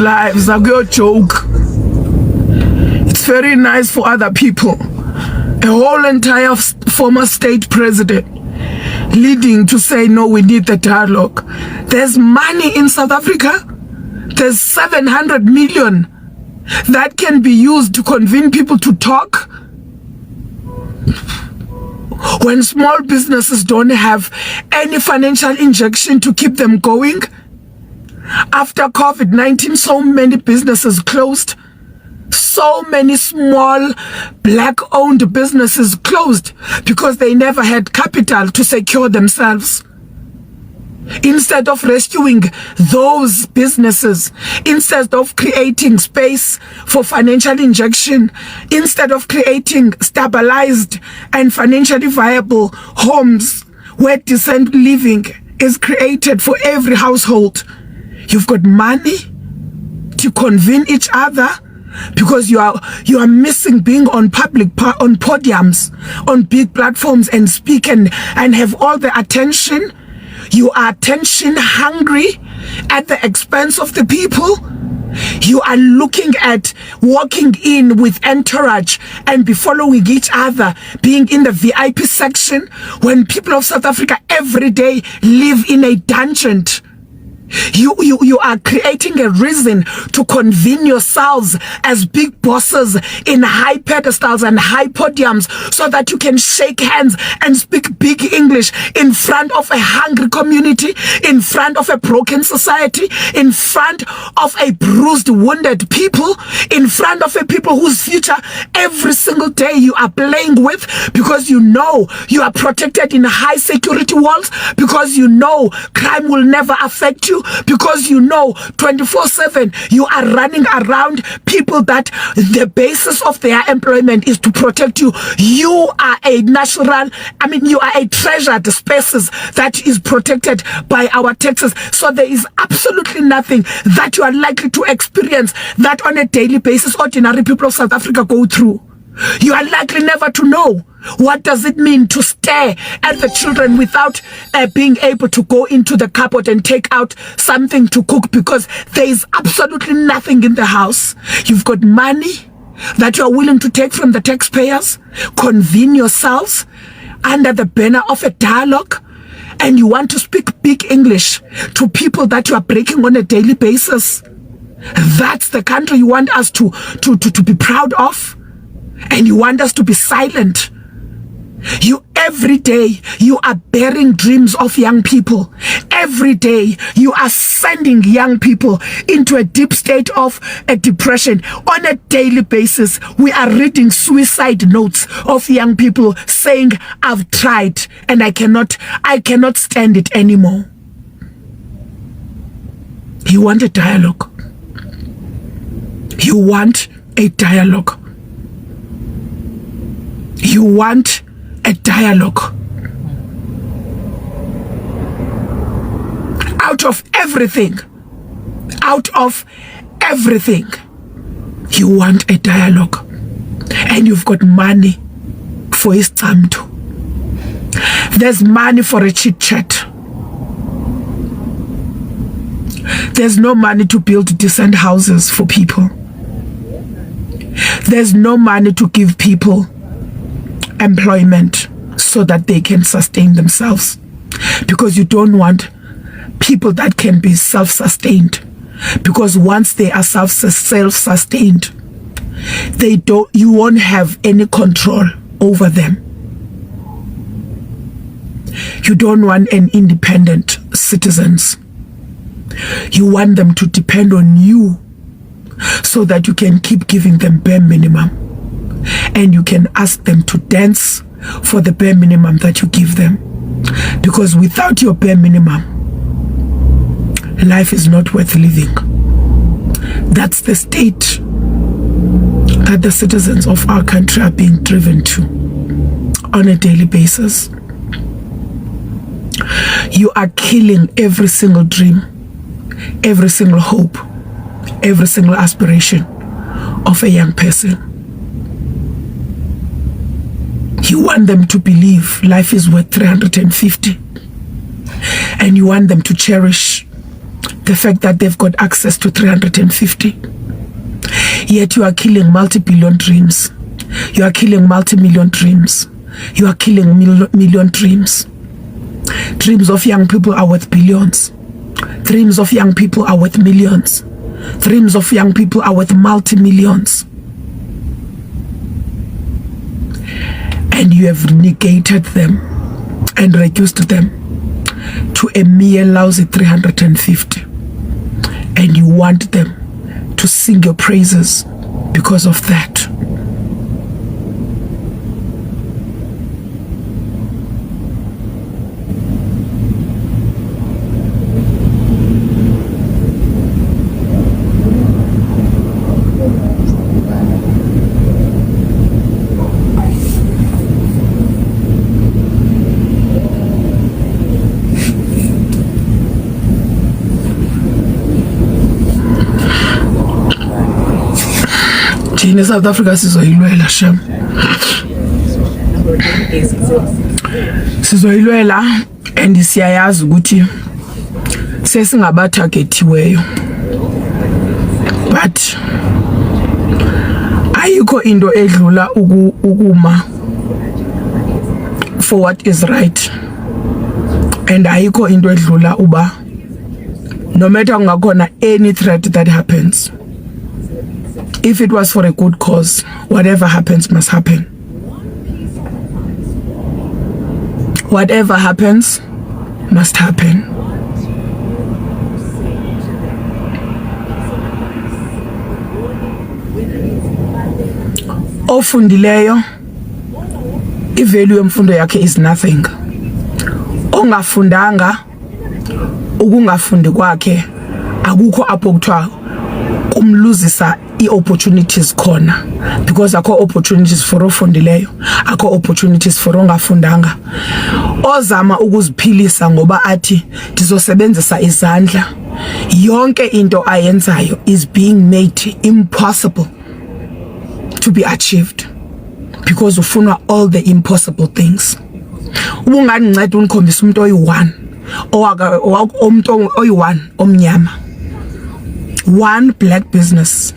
lives are your joke. It's very nice for other people. A whole entire former state president leading to say, no, we need the dialogue. There's money in South Africa. There's 700 million that can be used to convene people to talk. When small businesses don't have any financial injection to keep them going. After COVID-19, so many businesses closed. So many small black-owned businesses closed because they never had capital to secure themselves. Instead of rescuing those businesses, instead of creating space for financial injection, instead of creating stabilized and financially viable homes where decent living is created for every household, you've got money to convene each other because you are missing being on on podiums, on big platforms and speak and have all the attention. You are attention hungry at the expense of the people. You are looking at walking in with entourage and be following each other, being in the VIP section when people of South Africa every day live in a dungeon. You are creating a reason to convene yourselves as big bosses in high pedestals and high podiums so that you can shake hands and speak big English in front of a hungry community, in front of a broken society, in front of a bruised, wounded people, in front of a people whose future every single day you are playing with because you know you are protected in high security walls, because you know crime will never affect you, because you know 24/7 you are running around people that the basis of their employment is to protect you. You are a you are a treasured species that is protected by our taxes. So there is absolutely nothing that you are likely to experience that on a daily basis ordinary people of South Africa go through. You are likely never to know what does it mean to stare at the children without being able to go into the cupboard and take out something to cook because there is absolutely nothing in the house. You've got money that you are willing to take from the taxpayers, convene yourselves under the banner of a dialogue, and you want to speak big English to people that you are breaking on a daily basis. That's the country you want us to be proud of, and you want us to be silent. Every day you are bearing dreams of young people. Every day you are sending young people into a deep state of a depression. On a daily basis, we are reading suicide notes of young people saying, I've tried and I cannot stand it anymore. You want a dialogue. You want a dialogue. You want a dialogue. Out of everything, you want a dialogue. And you've got money for his time too. There's money for a chit chat. There's no money to build decent houses for people. There's no money to give people employment so that they can sustain themselves, because you don't want people that can be self-sustained, because once they are self-sustained, you won't have any control over them. You don't want an independent citizens. You want them to depend on you so that you can keep giving them bare minimum. And you can ask them to dance for the bare minimum that you give them. Because without your bare minimum, life is not worth living. That's the state that the citizens of our country are being driven to on a daily basis. You are killing every single dream, every single hope, every single aspiration of a young person. You want them to believe life is worth 350. And you want them to cherish the fact that they've got access to 350. Yet you are killing multi-billion dreams. You are killing multi-million dreams. You are killing million dreams. Dreams of young people are worth billions. Dreams of young people are worth millions. Dreams of young people are worth multi-millions. And you have negated them and reduced them to a mere lousy 350. And you want them to sing your praises because of that. In South Africa sizoyilwela shem. Sizoyilwela and siyayazi ukuthi sesingabatargetiweyo. But ayikho into edlula ukuma for what is right. And ayikho into edlula uba no matter kungakhona any threat that happens, if it was for a good cause, whatever happens must happen. Whatever happens must happen. Ofundileyo, ivalue yemfundo yakhe is nothing. Ongafundanga, ukungafundi kwakhe akukho apho kuthiwa kumluzisa i-opportunities khona, because akho opportunities for ofundileyo, akho opportunities for ongafundanga. Ozama ukuziphilisa ngoba athi ndizosebenzisa izandla, yonke into ayenzayo is being made impossible to be achieved because ufuna all the impossible things. Ubungandinceda unikhombisa umuntu oyi-1 umuntu oyi-1 omnyama, one black business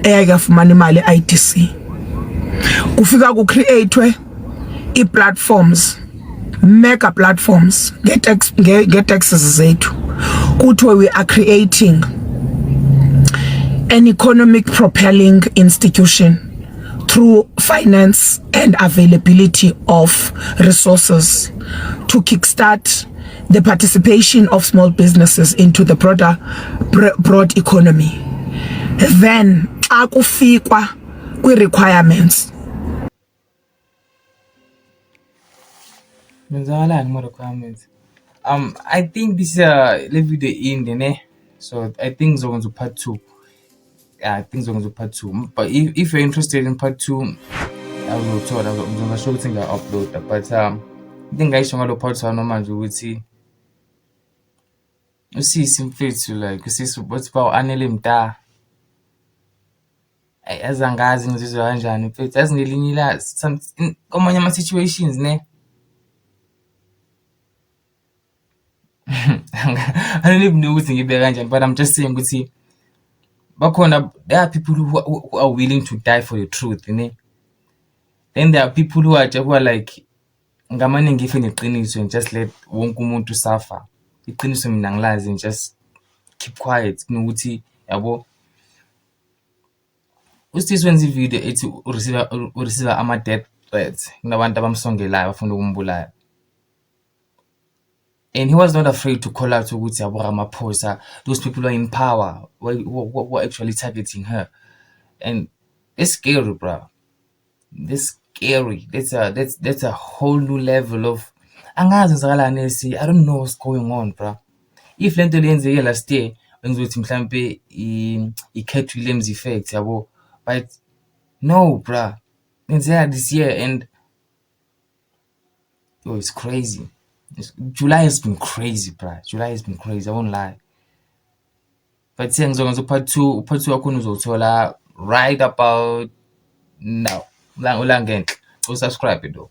eyakafumana imali IDC, kufika ku-createwe i-platforms, mega platforms nge-taxes zethu, kuthiwe we are creating an economic propelling institution through finance and availability of resources to kickstart the participation of small businesses into the broad economy. Then akufikwa kwi-requirements. Requirements. I think this leave the end, so I think we're going to part 2. Yeah, I think we're going to part 2. But if you're interested in part 2, I will talk. I'm going to show you things I upload. But I think I should go part 2. Normal, you will see. You see, some faith to like. You see, what's about ANELE MDA. As I'm guys in this arrangement, faith as nearly some common situations, ne. I don't even know what's in your arrangement, but I'm just saying, see. But there are people who are willing to die for the truth, you know. Then there are people who are like, ngamane ngife neqiniso and just let wonke umuntu suffer. Iqiniso mina ngilazi and just keep quiet. Kunokuthi yabo. Usisi wenza ivideo ethi ureceive ama death threats. Kunabantu abamsongelayo bafuna ukumbulala. And he was not afraid to call out to Ramaphosa. Those people are in power. Were actually targeting her, and it's scary, bro. That's scary. That's a whole new level of. I don't know what's going on, bro. If lento lenzeke last year, bengizothi mhlambe i-Cat Williams effect, yabo. But no, bro. Lenzeka this year, and it's crazy. July has been crazy, bro. July has been crazy. I won't lie. But saying so part 2 akuna uzothola right about now. Go subscribe though.